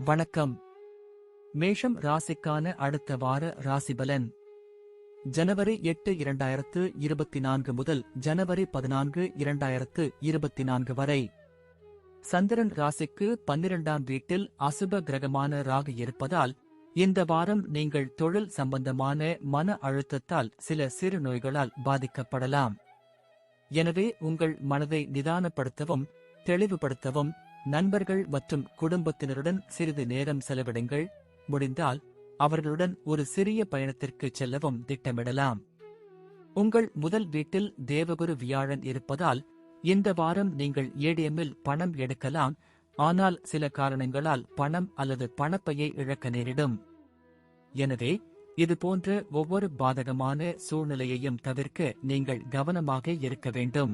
வணக்கம். மேஷம் ராசிக்கான அடுத்த வார ராசிபலன். ஜனவரி 8, 2024 முதல் ஜனவரி 14, 2024 வரை. சந்திரன் ராசிக்கு 12ஆம் வீட்டில் அசுப கிரகமான ராகு இருப்பதால் இந்த வாரம் நீங்கள் தொழில் சம்பந்தமான மன அழுத்தத்தால் சில சிறு நோய்களால் பாதிக்கப்படலாம். எனவே உங்கள் மனதை நிதானப்படுத்தவும் தெளிவுபடுத்தவும் நண்பர்கள் மற்றும் குடும்பத்தினருடன் சிறிது நேரம் செலவிடுங்கள். முடிந்தால் அவர்களுடன் ஒரு சிறிய பயணத்திற்கு செல்லவும் திட்டமிடலாம். உங்கள் முதல் வீட்டில் தேவகுரு வியாழன் இருப்பதால் இந்த வாரம் நீங்கள் ஏடிஎம்மில் பணம் எடுக்கலாம். ஆனால் சில காரணங்களால் பணம் அல்லது பணப்பையை இழக்க நேரிடும். எனவே இதுபோன்ற ஒவ்வொரு பாதகமான சூழ்நிலையையும் தவிர்க்க நீங்கள் கவனமாக இருக்க வேண்டும்.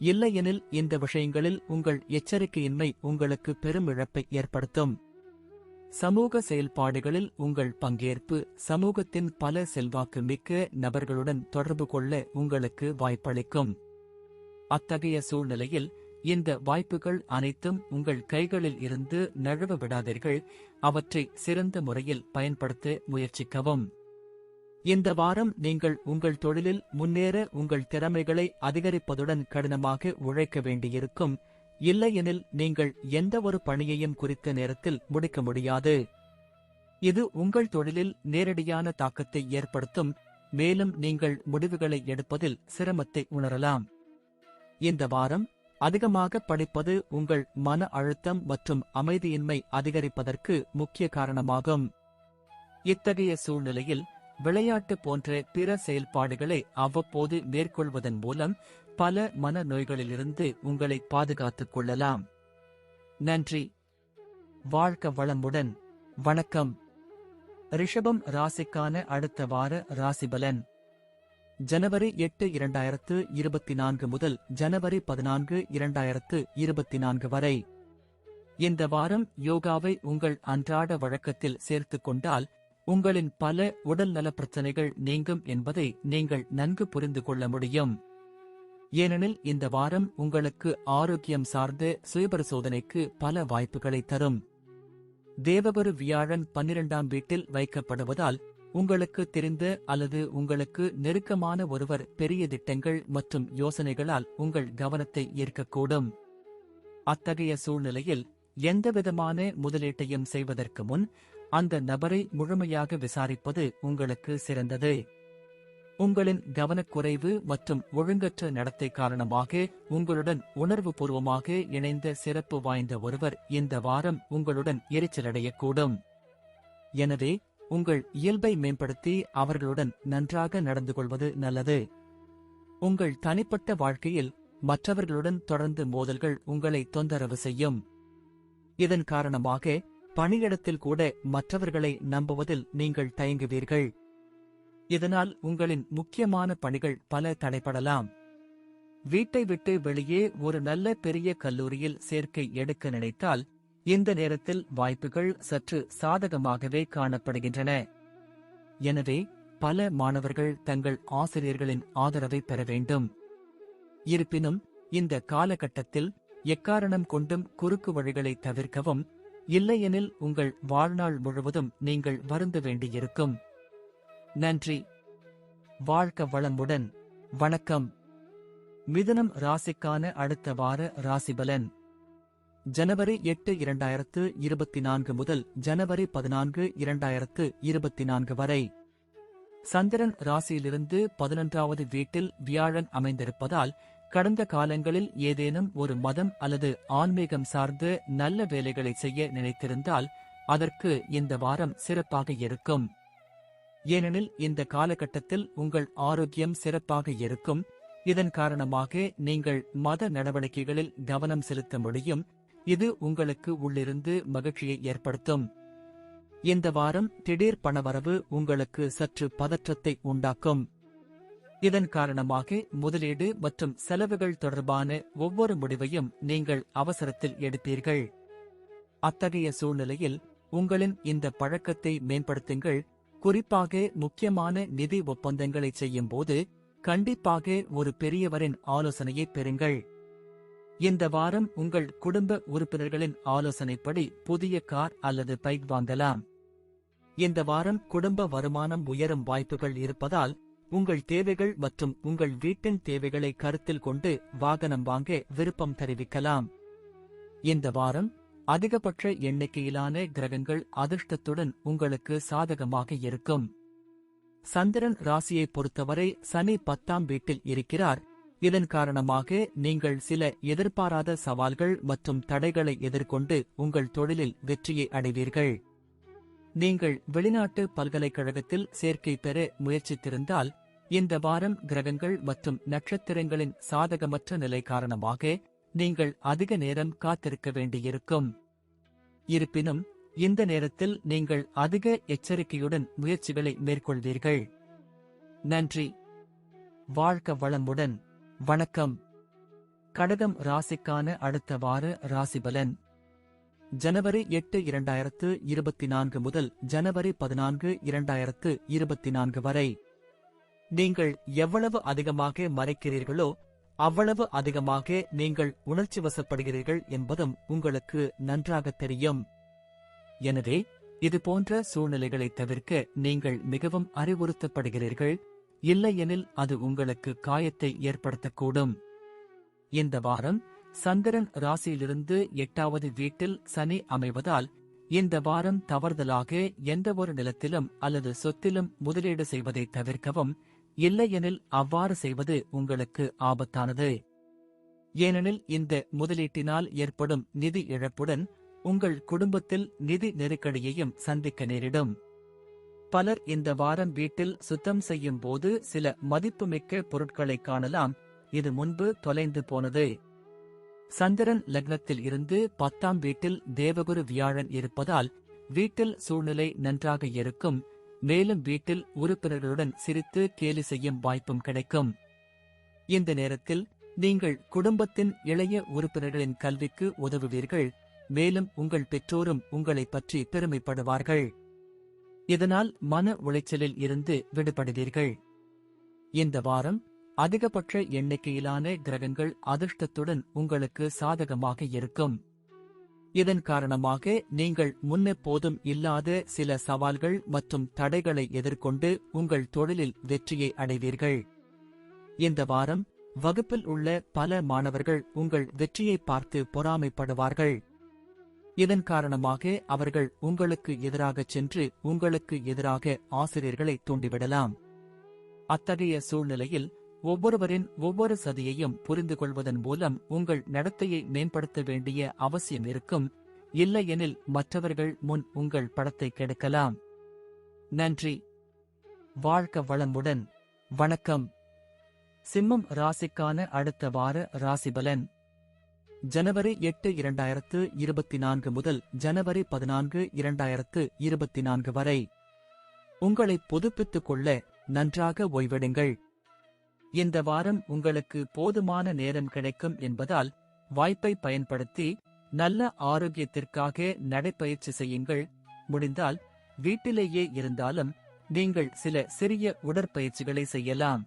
இல்லையெனில் இந்த விஷயங்களில் உங்கள் எச்சரிக்கையின்மை உங்களுக்கு பெரும் இழப்பை ஏற்படுத்தும். சமூக செயல்பாடுகளில் உங்கள் பங்கேற்பு சமூகத்தின் பல செல்வாக்கு மிக்க நபர்களுடன் தொடர்பு கொள்ள உங்களுக்கு வாய்ப்பளிக்கும். அத்தகைய சூழ்நிலையில் இந்த வாய்ப்புகள் அனைத்தும் உங்கள் கைகளில் இருந்து நழுவ விடாதீர்கள். அவற்றை சிறந்த முறையில் பயன்படுத்த முயற்சிக்கவும். இந்த வாரம் நீங்கள் உங்கள் தொழிலில் முன்னேற உங்கள் திறமைகளை அதிகரிப்பதுடன் கடினமாக உழைக்க வேண்டியிருக்கும். இல்லையெனில் நீங்கள் எந்த ஒரு பணியையும் குறித்த நேரத்தில் முடிக்க முடியாது. இது உங்கள் தொழிலில் நேரடியான தாக்கத்தை ஏற்படுத்தும். மேலும் நீங்கள் முடிவுகளை எடுப்பதில் சிரமத்தை உணரலாம். இந்த வாரம் அதிகமாக படிப்பது உங்கள் மன அழுத்தம் மற்றும் அமைதியின்மை அதிகரிப்பதற்கு முக்கிய காரணமாகும். இத்தகைய சூழ்நிலையில் விளையாட்டு போன்ற பிற செயல்பாடுகளை அவ்வப்போது மேற்கொள்வதன் மூலம் பல மன நோய்களிலிருந்து உங்களை பாதுகாத்துக் கொள்ளலாம். நன்றி. வாழ்க வளமுடன். வணக்கம். ரிஷபம் ராசிக்கான அடுத்த வார ராசிபலன். ஜனவரி 8, 2024 முதல் ஜனவரி 14, 2024 வரை. இந்த வாரம் யோகாவை உங்கள் அன்றாட வழக்கத்தில் சேர்த்துக் கொண்டால் உங்களின் பல உடல்நல பிரச்சனைகள் நீங்கும் என்பதை நீங்கள் நன்கு புரிந்து கொள்ள முடியும். ஏனெனில் இந்த வாரம் உங்களுக்கு ஆரோக்கியம் சார்ந்த சுயபரிசோதனைக்கு பல வாய்ப்புகளை தரும். தேவகுரு வியாழன் 12ஆம் வீட்டில் வைக்கப்படுவதால் உங்களுக்கு தெரிந்த அல்லது உங்களுக்கு நெருக்கமான ஒருவர் பெரிய திட்டங்கள் மற்றும் யோசனைகளால் உங்கள் கவனத்தை ஈர்க்கக்கூடும். அத்தகைய சூழ்நிலையில் எந்தவிதமான முதலீட்டையும் செய்வதற்கு முன் அந்த நபரை முழுமையாக விசாரிப்பது உங்களுக்கு சிறந்தது. உங்களின் கவனக்குறைவு மற்றும் ஒழுங்கற்ற நடத்தை காரணமாக உங்களுடன் உணர்வுபூர்வமாக இணைந்த சிறப்பு வாய்ந்த ஒருவர் இந்த வாரம் உங்களுடன் எரிச்சலடையக்கூடும். எனவே உங்கள் இயல்பை மேம்படுத்தி அவர்களுடன் நன்றாக நடந்து கொள்வது நல்லது. உங்கள் தனிப்பட்ட வாழ்க்கையில் மற்றவர்களுடன் தொடர்ந்து மோதல்கள் உங்களை தொந்தரவு செய்யும். இதன் காரணமாக பணியிடத்தில் கூட மற்றவர்களை நம்புவதில் நீங்கள் தயங்குவீர்கள். இதனால் உங்களின் முக்கியமான பணிகள் பல தடைபடலாம். வீட்டை விட்டு வெளியே ஒரு நல்ல பெரிய கல்லூரியில் சேர்க்கை எடுக்க நினைத்தால் இந்த நேரத்தில் வாய்ப்புகள் சற்று சாதகமாகவே காணப்படுகின்றன. எனவே பல மாணவர்கள் தங்கள் ஆசிரியர்களின் ஆதரவை பெற வேண்டும். இருப்பினும் இந்த காலகட்டத்தில் எக்காரணம் கொண்டும் குறுக்கு வழிகளை தவிர்க்கவும். இல்லையெனில் உங்கள் வாழ்நாள் முழுவதும் நீங்கள் வருந்த வேண்டியிருக்கும். நன்றி. வாழ்க வளமுடன். வணக்கம். மிதுனம் ராசிக்கான அடுத்த வார ராசிபலன். ஜனவரி 8, 2024 முதல் ஜனவரி 14, 2024 வரை. சந்திரன் ராசியிலிருந்து 11ஆவது வீட்டில் வியாழன் அமைந்திருப்பதால் கடந்த காலங்களில் ஏதேனும் ஒரு மதம் அல்லது ஆன்மீகம் சார்ந்து நல்ல வேலைகளை செய்ய நினைத்திருந்தால் அதற்கு இந்த வாரம் சிறப்பாக இருக்கும். ஏனெனில் இந்த காலகட்டத்தில் உங்கள் ஆரோக்கியம் சிறப்பாக இருக்கும். இதன் காரணமாக நீங்கள் மத நடவடிக்கைகளில் கவனம் செலுத்த முடியும். இது உங்களுக்கு உள்ளிருந்து மகிழ்ச்சியை ஏற்படுத்தும். இந்த வாரம் திடீர் பணவரவு உங்களுக்கு சற்று பதற்றத்தை உண்டாக்கும். இதன் காரணமாக முதலீடு மற்றும் செலவுகள் தொடர்பான ஒவ்வொரு முடிவையும் நீங்கள் அவசரத்தில் எடுப்பீர்கள். அத்தகைய சூழ்நிலையில் உங்களின் இந்த பழக்கத்தை மேம்படுத்துங்கள். குறிப்பாக முக்கியமான நிதி ஒப்பந்தங்களை செய்யும் போது கண்டிப்பாக ஒரு பெரியவரின் ஆலோசனையை பெறுங்கள். இந்த வாரம் உங்கள் குடும்ப உறுப்பினர்களின் ஆலோசனைப்படி புதிய கார் அல்லது பைக் வாங்கலாம். இந்த வாரம் குடும்ப வருமானம் உயரும் வாய்ப்புகள் இருப்பதால் உங்கள் தேவைகள் மற்றும் உங்கள் வீட்டின் தேவைகளை கருத்தில் கொண்டு வாகனம் வாங்க விருப்பம் தெரிவிக்கலாம். இந்த வாரம் அதிகபட்ச எண்ணிக்கையிலான கிரகங்கள் அதிர்ஷ்டத்துடன் உங்களுக்கு சாதகமாக இருக்கும். சந்திரன் ராசியை பொறுத்தவரை சனி 10ஆம் வீட்டில் இருக்கிறார். இதன் காரணமாக நீங்கள் சில எதிர்பாராத சவால்கள் மற்றும் தடைகளை எதிர்கொண்டு உங்கள் தொழிலில் வெற்றியை அடைவீர்கள். நீங்கள் வெளிநாட்டு பல்கலைக்கழகத்தில் சேர்க்கை பெற முயற்சித்திருந்தால் இந்த வாரம் கிரகங்கள் மற்றும் நட்சத்திரங்களின் சாதகமற்ற நிலை காரணமாக நீங்கள் அதிக நேரம் காத்திருக்க வேண்டியிருக்கும். இருப்பினும் இந்த நேரத்தில் நீங்கள் அதிக எச்சரிக்கையுடன் முயற்சிகளை மேற்கொள்வீர்கள். நன்றி. வாழ்க வளமுடன். வணக்கம். கடகம் ராசிக்கான அடுத்த வார ராசிபலன். ஜனவரி 8, 2024 முதல் ஜனவரி 14, 2024 வரை. நீங்கள் எவ்வளவு அதிகமாக மறைக்கிறீர்களோ அவ்வளவு அதிகமாக நீங்கள் உணர்ச்சிவசப்படுகிறீர்கள் என்பதும் உங்களுக்கு நன்றாக தெரியும். எனவே இதுபோன்ற சூழ்நிலைகளை தவிர்க்க நீங்கள் மிகவும் அறிவுறுத்தப்படுகிறீர்கள். இல்லையெனில் அது உங்களுக்கு காயத்தை ஏற்படுத்தக்கூடும். இந்த வாரம் சந்திரன் ராசியிலிருந்து 8வது வீட்டில் சனி அமைவதால் இந்த வாரம் தவறுதலாக எந்தவொரு நிலத்திலும் அல்லது சொத்திலும் முதலீடு செய்வதை தவிர்க்கவும். இல்லையெனில் அவ்வாறு செய்வது உங்களுக்கு ஆபத்தானது. ஏனெனில் இந்த முதலீட்டினால் ஏற்படும் நிதி இழப்புடன் உங்கள் குடும்பத்தில் நிதி நெருக்கடியையும் சந்திக்க நேரிடும். பலர் இந்த வாரம் வீட்டில் சுத்தம் செய்யும் போது சில மதிப்புமிக்க பொருட்களை காணலாம். இது முன்பு தொலைந்து போனது. சந்திரன் லக்னத்தில் இருந்து 10ஆம் வீட்டில் தேவகுரு வியாழன் இருப்பதால் வீட்டில் சூழ்நிலை நன்றாக இருக்கும். மேலும் வீட்டில் உறுப்பினர்களுடன் சிரித்து கேலி செய்யும் வாய்ப்பும் கிடைக்கும். இந்த நேரத்தில் நீங்கள் குடும்பத்தின் இளைய உறுப்பினர்களின் கல்விக்கு உதவுவீர்கள். மேலும் உங்கள் பெற்றோரும் உங்களை பற்றி பெருமைப்படுவார்கள். இதனால் மன உளைச்சலில் இருந்து விடுபடுவீர்கள். இந்த வாரம் அதிகபட்ச எண்ணிக்கையிலான கிரகங்கள் அதிர்ஷ்டத்துடன் உங்களுக்கு சாதகமாக இருக்கும். இதன் காரணமாக நீங்கள் முன்னெப்போதும் இல்லாத சில சவால்கள் மற்றும் தடைகளை எதிர்கொண்டு உங்கள் தொழிலில் வெற்றியை அடைவீர்கள். இந்த வாரம் வகுப்பில் உள்ள பல மாணவர்கள் உங்கள் வெற்றியை பார்த்து பொறாமைப்படுவார்கள். இதன் காரணமாக அவர்கள் உங்களுக்கு எதிராகச் சென்று உங்களுக்கு எதிராக ஆசிரியர்களை தூண்டிவிடலாம். அத்தகைய சூழ்நிலையில் ஒவ்வொருவரின் ஒவ்வொரு சதியையும் புரிந்து கொள்வதன் மூலம் உங்கள் நடத்தையை மேம்படுத்த வேண்டிய அவசியம் இருக்கும். இல்லையெனில் மற்றவர்கள் முன் உங்கள் படத்தை கெடுக்கலாம். நன்றி. வாழ்க வளமுடன். வணக்கம். சிம்மம் ராசிக்கான அடுத்த வார ராசிபலன். ஜனவரி 8, 2024 முதல் ஜனவரி 14, 2024 வரை. உங்களை புதுப்பித்துக் கொள்ள நன்றாக ஓய்வெடுங்கள். இந்த வாரம் உங்களுக்கு போதுமான நேரம் கிடைக்கும் என்பதால் வாய்ப்பை பயன்படுத்தி நல்ல ஆரோக்கியத்திற்காக நடைப்பயிற்சி செய்யுங்கள். முடிந்தால் வீட்டிலேயே இருந்தாலும் நீங்கள் சில சிறிய உடற்பயிற்சிகளை செய்யலாம்.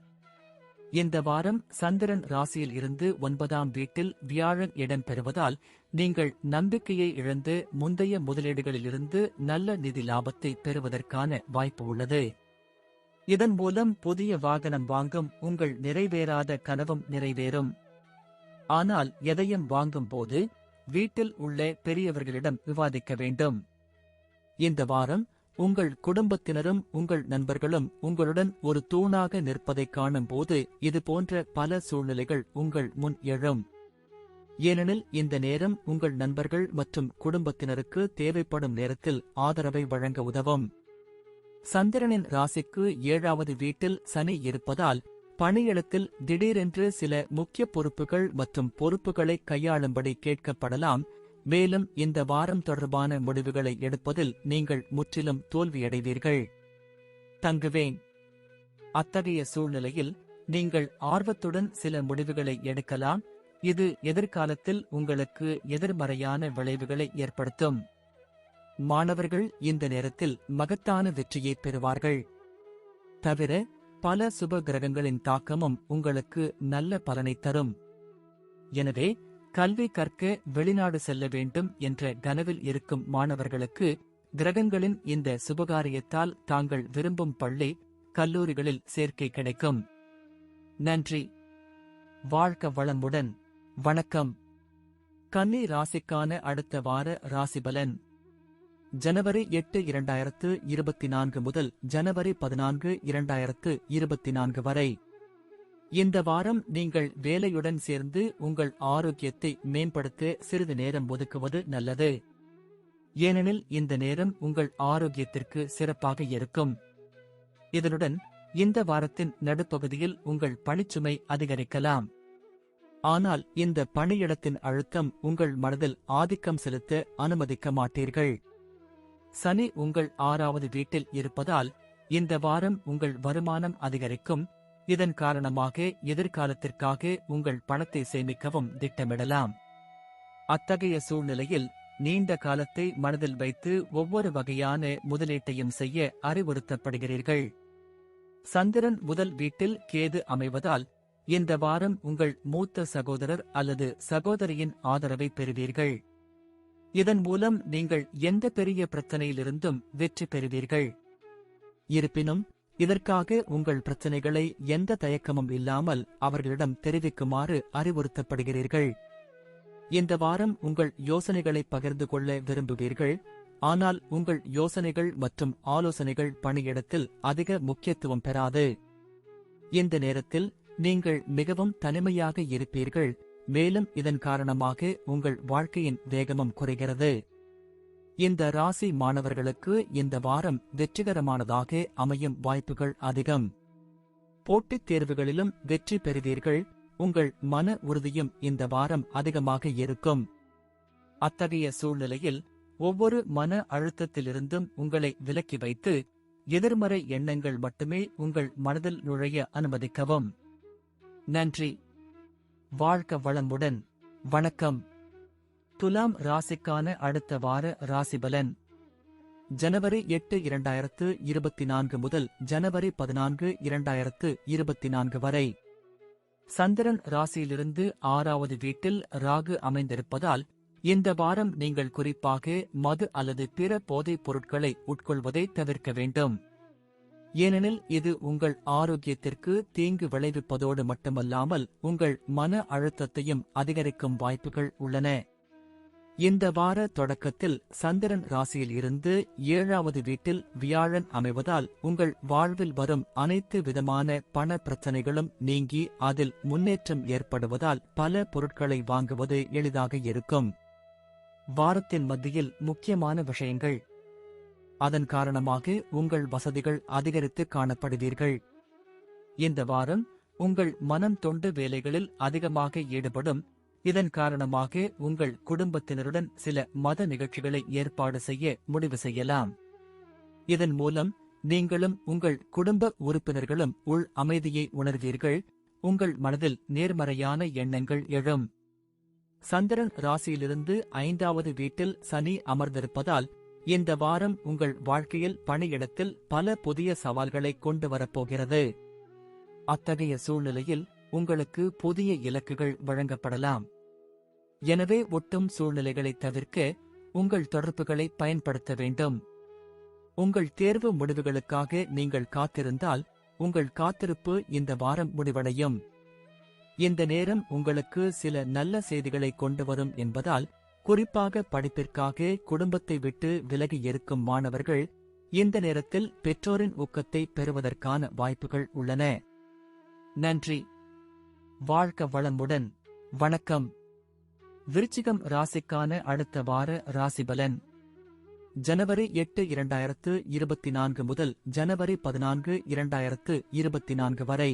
இந்த வாரம் சந்திரன் ராசியில் இருந்து 9ஆம் வீட்டில் வியாழன் இடம் பெறுவதால் நீங்கள் நம்பிக்கையை இழந்து முந்தைய முதலீடுகளிலிருந்து நல்ல நிதி லாபத்தை பெறுவதற்கான வாய்ப்பு உள்ளது. இதன் மூலம் புதிய வாகனம் வாங்கும் உங்கள் நிறைவேறாத கனவும் நிறைவேறும். ஆனால் எதையும் வாங்கும் போது வீட்டில் உள்ள பெரியவர்களிடம் விவாதிக்க வேண்டும். இந்த வாரம் உங்கள் குடும்பத்தினரும் உங்கள் நண்பர்களும் உங்களுடன் ஒரு தூணாக நிற்பதை காணும் போது இதுபோன்ற பல சூழ்நிலைகள் உங்கள் முன் எழும். ஏனெனில் இந்த நேரம் உங்கள் நண்பர்கள் மற்றும் குடும்பத்தினருக்கு தேவைப்படும் நேரத்தில் ஆதரவை வழங்க உதவும். சந்திரனின் ராசிக்கு 7வது வீட்டில் சனி இருப்பதால் பணியிடத்தில் திடீரென்று சில முக்கிய பொறுப்புகள் மற்றும் பொறுப்புகளை கையாளும்படி கேட்கப்படலாம். மேலும் இந்த வாரம் தொடர்பான முடிவுகளை எடுப்பதில் நீங்கள் முற்றிலும் தோல்வியடைவீர்கள். தங்குவேன். அத்தகைய சூழ்நிலையில் நீங்கள் ஆர்வத்துடன் சில முடிவுகளை எடுக்கலாம். இது எதிர்காலத்தில் உங்களுக்கு எதிர்மறையான விளைவுகளை ஏற்படுத்தும். மாணவர்கள் இந்த நேரத்தில் மகத்தான வெற்றியை பெறுவார்கள். தவிர பல சுப கிரகங்களின் தாக்கமும் உங்களுக்கு நல்ல பலனை தரும். எனவே கல்வி கற்க வெளிநாடு செல்ல வேண்டும் என்ற கனவில் இருக்கும் மாணவர்களுக்கு கிரகங்களின் இந்த சுபகாரியத்தால் தாங்கள் விரும்பும் பள்ளி, கல்லூரிகளில் சேர்க்கை கிடைக்கும். நன்றி. வாழ்க வளமுடன். வணக்கம். கன்னி ராசிக்கான அடுத்த வார ராசிபலன். ஜனவரி 8, 2024 முதல் ஜனவரி 14, 2024 வரை. இந்த வாரம் நீங்கள் வேலையுடன் சேர்ந்து உங்கள் ஆரோக்கியத்தை மேம்படுத்த சிறிது நேரம் ஒதுக்குவது நல்லது. ஏனெனில் இந்த நேரம் உங்கள் ஆரோக்கியத்திற்கு சிறப்பாக இருக்கும். இதனுடன் இந்த வாரத்தின் நடுப்பகுதியில் உங்கள் பணிச்சுமை அதிகரிக்கலாம். ஆனால் இந்த பணியிடத்தின் அழுத்தம் உங்கள் மனதில் ஆதிக்கம் செலுத்த அனுமதிக்க மாட்டீர்கள். சனி உங்கள் 6வது வீட்டில் இருப்பதால் இந்த வாரம் உங்கள் வருமானம் அதிகரிக்கும். இதன் காரணமாக எதிர்காலத்திற்காக உங்கள் பணத்தை சேமிக்கவும் திட்டமிடலாம். அத்தகைய சூழ்நிலையில் நீண்ட காலத்தை மனதில் வைத்து ஒவ்வொரு வகையான முதலீட்டையும் செய்ய அறிவுறுத்தப்படுகிறீர்கள். சந்திரன் முதல் வீட்டில் கேது அமைவதால் இந்த வாரம் உங்கள் மூத்த சகோதரர் அல்லது சகோதரியின் ஆதரவை பெறுவீர்கள். இதன் மூலம் நீங்கள் எந்த பெரிய பிரச்சனையிலிருந்தும் வெற்றி பெறுவீர்கள். இருப்பினும் இதற்காக உங்கள் பிரச்சனைகளை எந்த தயக்கமும் இல்லாமல் அவர்களிடம் தெரிவிக்குமாறு அறிவுறுத்தப்படுகிறீர்கள். இந்த வாரம் உங்கள் யோசனைகளை பகிர்ந்து கொள்ள விரும்புவீர்கள். ஆனால் உங்கள் யோசனைகள் மற்றும் ஆலோசனைகள் பணியிடத்தில் அதிக முக்கியத்துவம் பெறாது. இந்த நேரத்தில் நீங்கள் மிகவும் தனிமையாக இருப்பீர்கள். மேலும் இதன் காரணமாக உங்கள் வாழ்க்கையின் வேகமும் குறைகிறது. இந்த ராசி மாணவர்களுக்கு இந்த வாரம் வெற்றிகரமானதாக அமையும் வாய்ப்புகள் அதிகம். போட்டித் தேர்வுகளிலும் வெற்றி பெறுவீர்கள். உங்கள் மன உறுதியும் இந்த வாரம் அதிகமாக இருக்கும். அத்தகைய சூழ்நிலையில் ஒவ்வொரு மன அழுத்தத்திலிருந்தும் உங்களை விலக்கி வைத்து எதிர்மறை எண்ணங்கள் மட்டுமே உங்கள் மனதில் நுழைய அனுமதிக்கவும். நன்றி. வாழ்க வளமுடன். வணக்கம். துலாம் ராசிக்கான அடுத்த வார ராசிபலன். ஜனவரி 8, 2024 முதல் ஜனவரி 14, 2024 வரை. சந்திரன் ராசியிலிருந்து 6வது வீட்டில் ராகு அமைந்திருப்பதால் இந்த வாரம் நீங்கள் குறிப்பாக மது அல்லது பிற போதைப் பொருட்களை உட்கொள்வதை தவிர்க்க வேண்டும். ஏனெனில் இது உங்கள் ஆரோக்கியத்திற்கு தீங்கு விளைவிப்பதோடு மட்டுமல்லாமல் உங்கள் மன அழுத்தத்தையும் அதிகரிக்கும் வாய்ப்புகள் உள்ளன. இந்த வார தொடக்கத்தில் சந்திரன் ராசியில் இருந்து 7வது வீட்டில் வியாழன் அமைவதால் உங்கள் வாழ்வில் வரும் அனைத்து விதமான பண பிரச்சனைகளும் நீங்கி அதில் முன்னேற்றம் ஏற்படுவதால் பல பொருட்களை வாங்குவது எளிதாக இருக்கும். வாரத்தின் மத்தியில் முக்கியமான விஷயங்கள். அதன் காரணமாக உங்கள் வசதிகள் அதிகரித்து காணப்படுவீர்கள். இந்த வாரம் உங்கள் மனம் தொண்டு வேலைகளில் அதிகமாக ஈடுபடும். இதன் காரணமாக உங்கள் குடும்பத்தினருடன் சில மத நிகழ்ச்சிகளை ஏற்பாடு செய்ய முடிவு செய்யலாம். இதன் மூலம் நீங்களும் உங்கள் குடும்ப உறுப்பினர்களும் உள் அமைதியை உணர்வீர்கள். உங்கள் மனதில் நேர்மறையான எண்ணங்கள் எழும். சந்திரன் ராசியிலிருந்து 5வது வீட்டில் சனி அமர்ந்திருப்பதால் இந்த வாரம் உங்கள் வாழ்க்கையில் பணியிடத்தில் பல புதிய சவால்களை கொண்டு வரப்போகிறது. அத்தகைய சூழ்நிலையில் உங்களுக்கு புதிய இலக்குகள் வழங்கப்படலாம். எனவே ஒட்டும் சூழ்நிலைகளை தவிர்க்க உங்கள் தொடர்புகளை பயன்படுத்த வேண்டும். உங்கள் தேர்வு முடிவுகளுக்காக நீங்கள் காத்திருந்தால் உங்கள் காத்திருப்பு இந்த வாரம் முடிவடையும். இந்த நேரம் உங்களுக்கு சில நல்ல செய்திகளை கொண்டு வரும் என்பதால் குறிப்பாக படிப்பிற்காக குடும்பத்தை விட்டு விலகி இருக்கும் மாணவர்கள் இந்த நேரத்தில் பெற்றோரின் ஊக்கத்தை பெறுவதற்கான வாய்ப்புகள் உள்ளன. நன்றி. வாழ்க வளமுடன். வணக்கம். விருச்சிகம் ராசிக்கான அடுத்த வார ராசிபலன். ஜனவரி 8, 2024 முதல் ஜனவரி 14, 2024 வரை.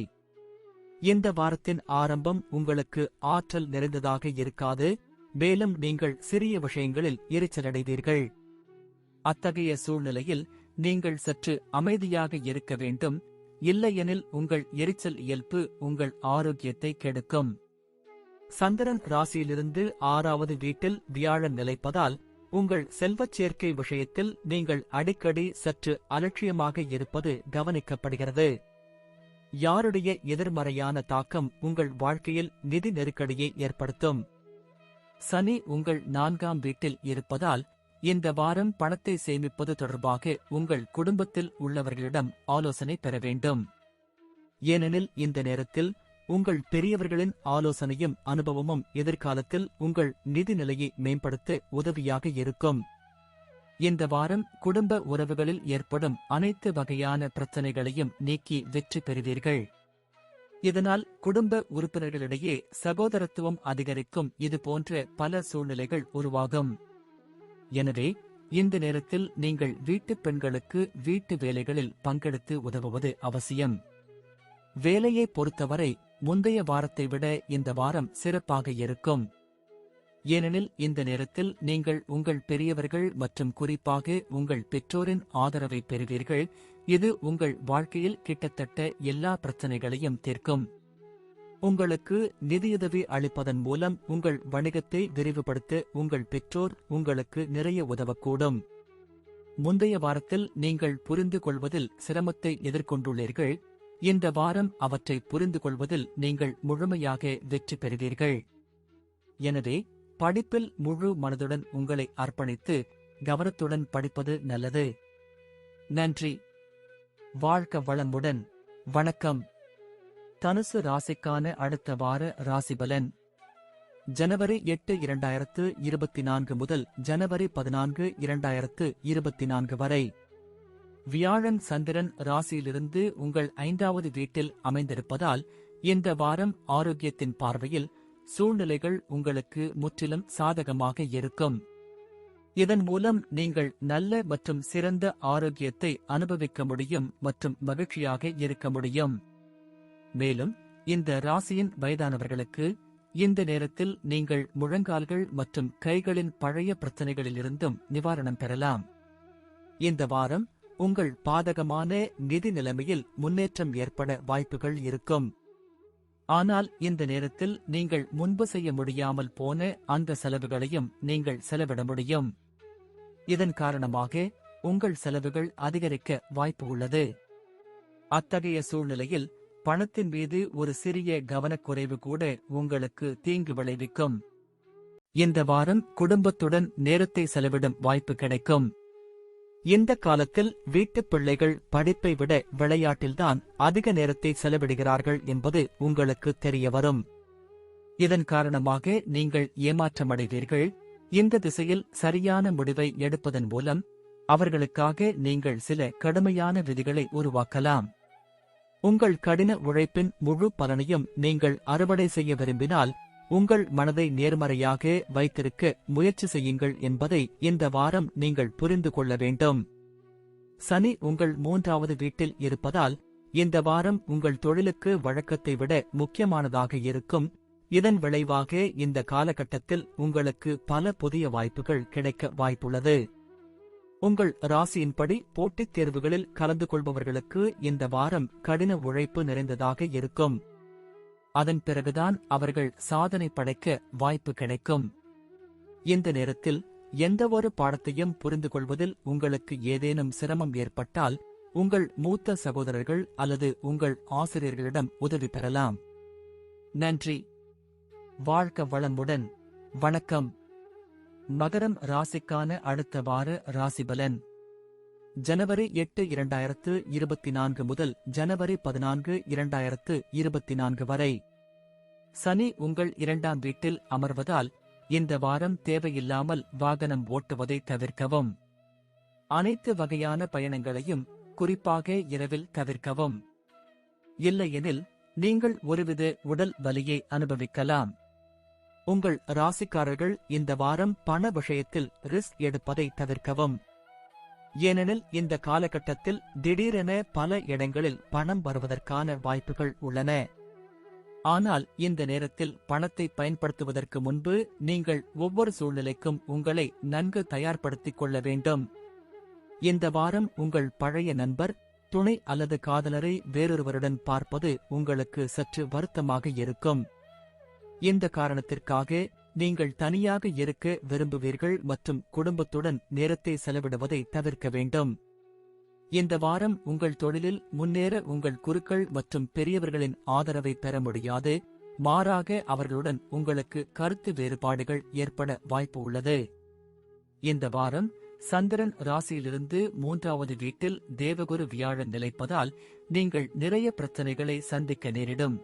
இந்த வாரத்தின் ஆரம்பம் உங்களுக்கு ஆற்றல் நிறைந்ததாக இருக்காது. மேலும் நீங்கள் சிறிய விஷயங்களில் எரிச்சலடைவீர்கள். அத்தகைய சூழ்நிலையில் நீங்கள் சற்று அமைதியாக இருக்க வேண்டும். இல்லையெனில் உங்கள் எரிச்சல் இயல்பு உங்கள் ஆரோக்கியத்தை கெடுக்கும். சந்திரன் ராசியிலிருந்து 6வது வீட்டில் வியாழன் நிலைப்பதால் உங்கள் செல்வச் சேர்க்கை விஷயத்தில் நீங்கள் அடிக்கடி சற்று அலட்சியமாக இருப்பது கவனிக்கப்படுகிறது. யாருடைய எதிர்மறையான தாக்கம் உங்கள் வாழ்க்கையில் நிதி நெருக்கடியை ஏற்படுத்தும். சனி உங்கள் 4ஆம் வீட்டில் இருப்பதால் இந்த வாரம் பணத்தை சேமிப்பது தொடர்பாக உங்கள் குடும்பத்தில் உள்ளவர்களிடம் ஆலோசனை பெற வேண்டும். ஏனெனில் இந்த நேரத்தில் உங்கள் பெரியவர்களின் ஆலோசனையும் அனுபவமும் எதிர்காலத்தில் உங்கள் நிதி நிலையை மேம்படுத்த உதவியாக இருக்கும். இந்த வாரம் குடும்ப உறவுகளில் ஏற்படும் அனைத்து வகையான பிரச்சனைகளையும் நீக்கி வெற்றி பெறுவீர்கள். இதனால் குடும்ப உறுப்பினர்களிடையே சகோதரத்துவம் அதிகரிக்கும். இதுபோன்ற பல சூழ்நிலைகள் உருவாகும். எனவே இந்த நேரத்தில் நீங்கள் வீட்டுப் பெண்களுக்கு வீட்டு வேலைகளில் பங்கெடுத்து உதவுவது அவசியம். வேலையை பொறுத்தவரை முந்தைய வாரத்தை விட இந்த வாரம் சிறப்பாக இருக்கும். ஏனெனில் இந்த நேரத்தில் நீங்கள் உங்கள் பெரியவர்கள் மற்றும் குறிப்பாக உங்கள் பெற்றோரின் ஆதரவை பெறுவீர்கள். இது உங்கள் வாழ்க்கையில் கிட்டத்தட்ட எல்லா பிரச்சனைகளையும் தீர்க்கும். உங்களுக்கு நிதியுதவி அளிப்பதன் மூலம் உங்கள் வணிகத்தை விரிவுபடுத்த உங்கள் பெற்றோர் உங்களுக்கு நிறைய உதவக்கூடும். முந்தைய வாரத்தில் நீங்கள் புரிந்து கொள்வதில் சிரமத்தை எதிர்கொண்டுள்ளீர்கள். இந்த வாரம் அவற்றை புரிந்து கொள்வதில் நீங்கள் முழுமையாக வெற்றி பெறுவீர்கள். எனவே படிப்பில் முழு மனதுடன் உங்களை அர்ப்பணித்து கவனத்துடன் படிப்பது நல்லது. நன்றி. வாழ்க வளமுடன். வணக்கம். தனுசு ராசிக்கான அடுத்த வார ராசிபலன். ஜனவரி 8, 2024 முதல் ஜனவரி 14, 2024 வரை. வியாழன் சந்திரன் ராசியிலிருந்து உங்கள் 5வது வீட்டில் அமைந்திருப்பதால் இந்த வாரம் ஆரோக்கியத்தின் பார்வையில் சூழ்நிலைகள் உங்களுக்கு முற்றிலும் சாதகமாக இருக்கும். இதன் மூலம் நீங்கள் நல்ல மற்றும் சிறந்த ஆரோக்கியத்தை அனுபவிக்க முடியும் மற்றும் மகிழ்ச்சியாக இருக்க முடியும். மேலும் இந்த ராசியின் வயதானவர்களுக்கு இந்த நேரத்தில் நீங்கள் முழங்கால்கள் மற்றும் கைகளின் பழைய பிரச்சனைகளிலிருந்தும் நிவாரணம் பெறலாம். இந்த வாரம் உங்கள் பாதகமான நிதி நிலைமையில் முன்னேற்றம் ஏற்பட வாய்ப்புகள் இருக்கும். ஆனால் இந்த நேரத்தில் நீங்கள் முன்பு செய்ய முடியாமல் போன அந்த செலவுகளையும் நீங்கள் செலவிட முடியும். இதன் காரணமாக உங்கள் செலவுகள் அதிகரிக்க வாய்ப்பு உள்ளது. அத்தகைய சூழ்நிலையில் பணத்தின் மீது ஒரு சிறிய கவனக்குறைவு கூட உங்களுக்கு தீங்கு விளைவிக்கும். இந்த வாரம் குடும்பத்துடன் நேரத்தை செலவிடும் வாய்ப்பு கிடைக்கும். இந்த காலத்தில் வீட்டுப் பிள்ளைகள் படிப்பை விட விளையாட்டில்தான் அதிக நேரத்தை செலவிடுகிறார்கள் என்பது உங்களுக்கு தெரியவரும். இதன் காரணமாக நீங்கள் ஏமாற்றமடைவீர்கள். இந்த திசையில் சரியான முடிவை எடுப்பதன் மூலம் அவர்களுக்காக நீங்கள் சில கடுமையான விதிகளை உருவாக்கலாம். உங்கள் கடின உழைப்பின் முழு பலனையும் நீங்கள் அறுவடை செய்ய விரும்பினால் உங்கள் மனதை நேர்மறையாக வைத்திருக்க முயற்சி செய்யுங்கள் என்பதை இந்த வாரம் நீங்கள் புரிந்து கொள்ள வேண்டும். சனி உங்கள் 3வது வீட்டில் இருப்பதால் இந்த வாரம் உங்கள் தொழிலுக்கு வழக்கத்தை விட முக்கியமானதாக இருக்கும். இதன் விளைவாக இந்த காலகட்டத்தில் உங்களுக்கு பல புதிய வாய்ப்புகள் கிடைக்க வாய்ப்புள்ளது. உங்கள் ராசியின்படி போட்டித் தேர்வுகளில் கலந்து கொள்பவர்களுக்கு இந்த வாரம் கடின உழைப்பு நிறைந்ததாக இருக்கும். அதன் பிறகுதான் அவர்கள் சாதனை படைக்க வாய்ப்பு கிடைக்கும். இந்த நேரத்தில் எந்தவொரு பாடத்தையும் புரிந்து கொள்வதில் உங்களுக்கு ஏதேனும் சிரமம் ஏற்பட்டால் உங்கள் மூத்த சகோதரர்கள் அல்லது உங்கள் ஆசிரியர்களிடம் உதவி பெறலாம். நன்றி. வாழ்க வளமுடன். வணக்கம். மகரம் ராசிக்கான அடுத்த வார ராசிபலன். ஜனவரி 8, 2024 முதல் ஜனவரி 14, 2024 வரை. சனி உங்கள் 2ஆம் வீட்டில் அமர்வதால் இந்த வாரம் தேவையில்லாமல் வாகனம் ஓட்டுவதை தவிர்க்கவும். அனைத்து வகையான பயணங்களையும் குறிப்பாக இரவில் தவிர்க்கவும். இல்லையெனில் நீங்கள் ஒருவித உடல் வலியை அனுபவிக்கலாம். உங்கள் ராசிக்காரர்கள் இந்த வாரம் பண விஷயத்தில் ரிஸ்க் எடுப்பதை தவிர்க்கவும். ஏனெனில் இந்த காலகட்டத்தில் திடீரென பல இடங்களில் பணம் வருவதற்கான வாய்ப்புகள் உள்ளன. ஆனால் இந்த நேரத்தில் பணத்தை பயன்படுத்துவதற்கு முன்பு நீங்கள் ஒவ்வொரு சூழ்நிலைக்கும் உங்களை நன்கு தயார்படுத்திக் கொள்ள வேண்டும். இந்த வாரம் உங்கள் பழைய நண்பர், துணை அல்லது காதலரை வேறொருவருடன் பார்ப்பது உங்களுக்கு சற்று வருத்தமாக இருக்கும். இந்த காரணத்திற்காக நீங்கள் தனியாக இருக்க விரும்புவீர்கள் மற்றும் குடும்பத்துடன் நேரத்தை செலவிடுவதை தவிர்க்க வேண்டும். இந்த வாரம் உங்கள் தொழிலில் முன்னேற உங்கள் குருக்கள் மற்றும் பெரியவர்களின் ஆதரவை பெற முடியாது. மாறாக அவர்களுடன் உங்களுக்கு கருத்து வேறுபாடுகள் ஏற்பட வாய்ப்பு உள்ளது. இந்த வாரம் சந்திரன் ராசியிலிருந்து 3வது வீட்டில் தேவகுரு வியாழன் நிலைப்பதால் நீங்கள் நிறைய பிரச்சனைகளை சந்திக்க நேரிடும்.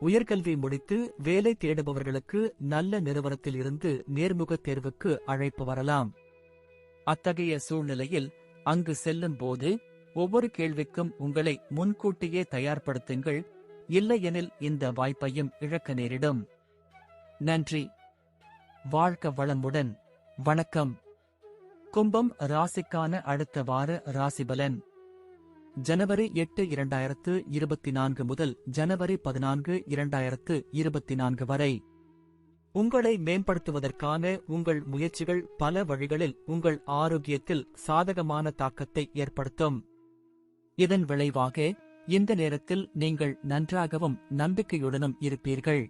உயர்கல்வி முடித்து வேலை தேடுபவர்களுக்கு நல்ல நிறுவனத்தில் இருந்து நேர்முக தேர்வுக்கு அழைப்பு வரலாம். அத்தகைய சூழ்நிலையில் அங்கு செல்லும் போது ஒவ்வொரு கேள்விக்கும் உங்களை முன்கூட்டியே தயார்படுத்துங்கள், இல்லையெனில் இந்த வாய்ப்பையும் இழக்க நேரிடும். நன்றி. வாழ்க வளமுடன். வணக்கம். கும்பம் ராசிக்கான அடுத்த வார ராசிபலன். ஜனவரி 8, 2024 முதல் ஜனவரி 14, 2024 வரை. உங்களை மேம்படுத்துவதற்கான உங்கள் முயற்சிகள் பல வழிகளில் உங்கள் ஆரோக்கியத்தில் சாதகமான தாக்கத்தை ஏற்படுத்தும். இதன் விளைவாக இந்த நேரத்தில் நீங்கள் நன்றாகவும் நம்பிக்கையுடனும் இருப்பீர்கள்.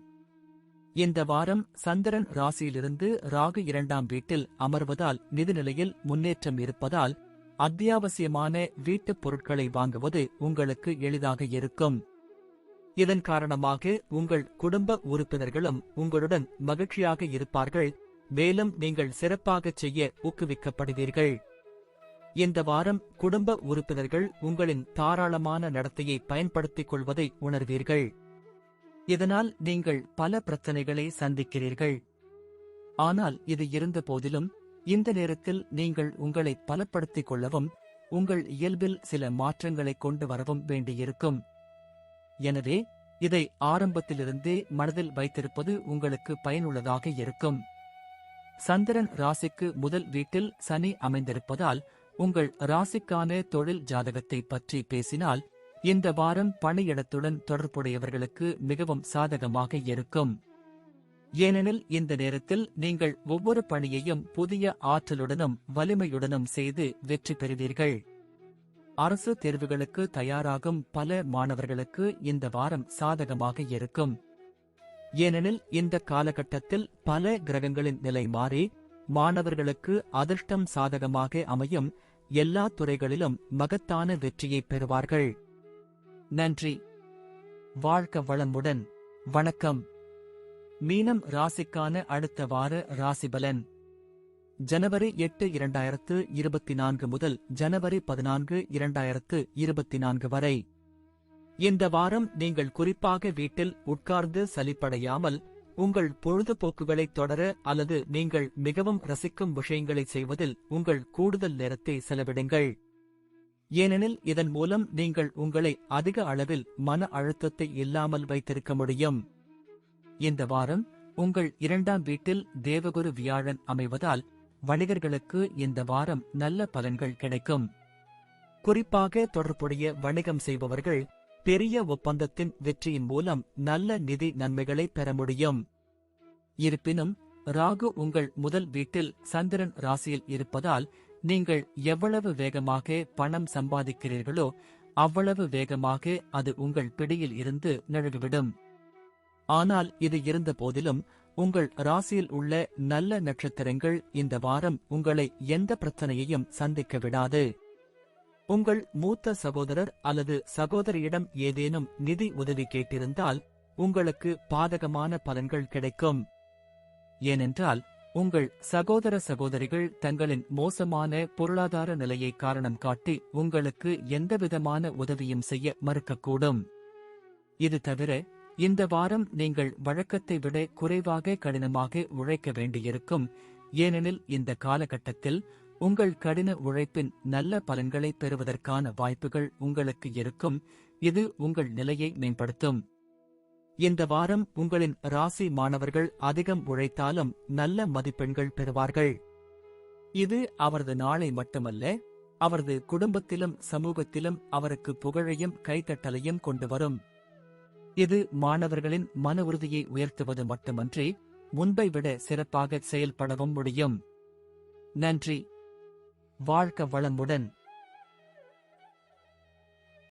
இந்த வாரம் சந்திரன் ராசியிலிருந்து ராகு 2ஆம் வீட்டில் அமர்வதால் நிதிநிலையில் முன்னேற்றம் இருப்பதால் அத்தியாவசியமான வீட்டுப் பொருட்களை வாங்குவது உங்களுக்கு எளிதாக இருக்கும். இதன் காரணமாக உங்கள் குடும்ப உறுப்பினர்களும் உங்களுடன் மகிழ்ச்சியாக இருப்பார்கள், மேலும் நீங்கள் சிறப்பாகச் செய்ய ஊக்குவிக்கப்படுவீர்கள். இந்த வாரம் குடும்ப உறுப்பினர்கள் உங்களின் தாராளமான நடத்தையை பயன்படுத்திக் கொள்வதை உணர்வீர்கள். இதனால் நீங்கள் பல பிரச்சனைகளை சந்திக்கிறீர்கள். ஆனால் இது இருந்த போதிலும் இந்த நேரத்தில் நீங்கள் உங்களை பலப்படுத்திக் கொள்ளவும் உங்கள் இயல்பில் சில மாற்றங்களை கொண்டு வரவும் வேண்டியிருக்கும். எனவே இதை ஆரம்பத்திலிருந்தே மனதில் வைத்திருப்பது உங்களுக்கு பயனுள்ளதாக இருக்கும். சந்திரன் ராசிக்கு முதல் வீட்டில் சனி அமைந்திருப்பதால் உங்கள் ராசிக்கான தொழில் ஜாதகத்தை பற்றி பேசினால் இந்த வாரம் பணியிடத்துடன் தொடர்புடையவர்களுக்கு மிகவும் சாதகமாக இருக்கும். ஏனெனில் இந்த நேரத்தில் நீங்கள் ஒவ்வொரு பணியையும் புதிய ஆற்றலுடனும் வலிமையுடனும் செய்து வெற்றி பெறுவீர்கள். அரசு தேர்வுகளுக்கு தயாராகும் பல மாணவர்களுக்கு இந்த வாரம் சாதகமாக இருக்கும். ஏனெனில் இந்த காலகட்டத்தில் பல கிரகங்களின் நிலை மாறி மாணவர்களுக்கு அதிர்ஷ்டம் சாதகமாக அமையும். எல்லா துறைகளிலும் மகத்தான வெற்றியை பெறுவார்கள். நன்றி. வாழ்க வளமுடன். வணக்கம். மீனம் ராசிக்கான அடுத்த வார ராசிபலன். ஜனவரி 8, 2024 முதல் ஜனவரி 14, 2024 வரை. இந்த வாரம் நீங்கள் குறிப்பாக வீட்டில் உட்கார்ந்து சலிப்படையாமல் உங்கள் பொழுதுபோக்குகளை தொடர அல்லது நீங்கள் மிகவும் ரசிக்கும் விஷயங்களை செய்வதில் உங்கள் கூடுதல் நேரத்தை செலவிடுங்கள். ஏனெனில் இதன் மூலம் நீங்கள் உங்களை அதிக அளவில் மன அழுத்தத்தை இல்லாமல் வைத்திருக்க முடியும். இந்த வாரம் உங்கள் 2ஆம் வீட்டில் தேவகுரு வியாழன் அமைவதால் வணிகர்களுக்கு இந்த வாரம் நல்ல பலன்கள் கிடைக்கும். குறிப்பாக தொடர்புடைய வணிகம் செய்பவர்கள் பெரிய ஒப்பந்தத்தின் வெற்றியின் மூலம் நல்ல நிதி நன்மைகளை பெற முடியும். இருப்பினும் ராகு உங்கள் முதல் வீட்டில் சந்திரன் ராசியில் இருப்பதால் நீங்கள் எவ்வளவு வேகமாக பணம் சம்பாதிக்கிறீர்களோ அவ்வளவு வேகமாக அது உங்கள் பிடியில் இருந்து நழுவிவிடும். ஆனால் இது இருந்த போதிலும் உங்கள் ராசியில் உள்ள நல்ல நட்சத்திரங்கள் இந்த வாரம் உங்களை எந்த பிரச்சனையையும் சந்திக்க விடாது. உங்கள் மூத்த சகோதரர் அல்லது சகோதரியிடம் ஏதேனும் நிதி உதவி கேட்டிருந்தால் உங்களுக்கு பாதகமான பலன்கள் கிடைக்கும். ஏனென்றால் உங்கள் சகோதர சகோதரிகள் தங்களின் மோசமான பொருளாதார நிலையை காரணம் காட்டி உங்களுக்கு எந்தவிதமான உதவியும் செய்ய மறுக்கக்கூடும். இது தவிர இந்த வாரம் நீங்கள் வழக்கத்தை விட குறைவாக கடினமாக உழைக்க வேண்டியிருக்கும். ஏனெனில் இந்த காலகட்டத்தில் உங்கள் கடின உழைப்பின் நல்ல பலன்களை பெறுவதற்கான வாய்ப்புகள் உங்களுக்கு இருக்கும். இது உங்கள் நிலையை மேம்படுத்தும். இந்த வாரம் உங்களின் ராசி மாணவர்கள் அதிகம் உழைத்தாலும் நல்ல மதிப்பெண்கள் பெறுவார்கள். இது அவரது நாளை மட்டுமல்ல, அவரது குடும்பத்திலும் சமூகத்திலும் அவருக்கு புகழையும் கைத்தட்டலையும் கொண்டு வரும். இது மாணவர்களின் மன உறுதியை உயர்த்துவது மட்டுமன்றி முன்பை விட சிறப்பாக செயல்படவும் முடியும். நன்றி. வாழ்க வளமுடன்.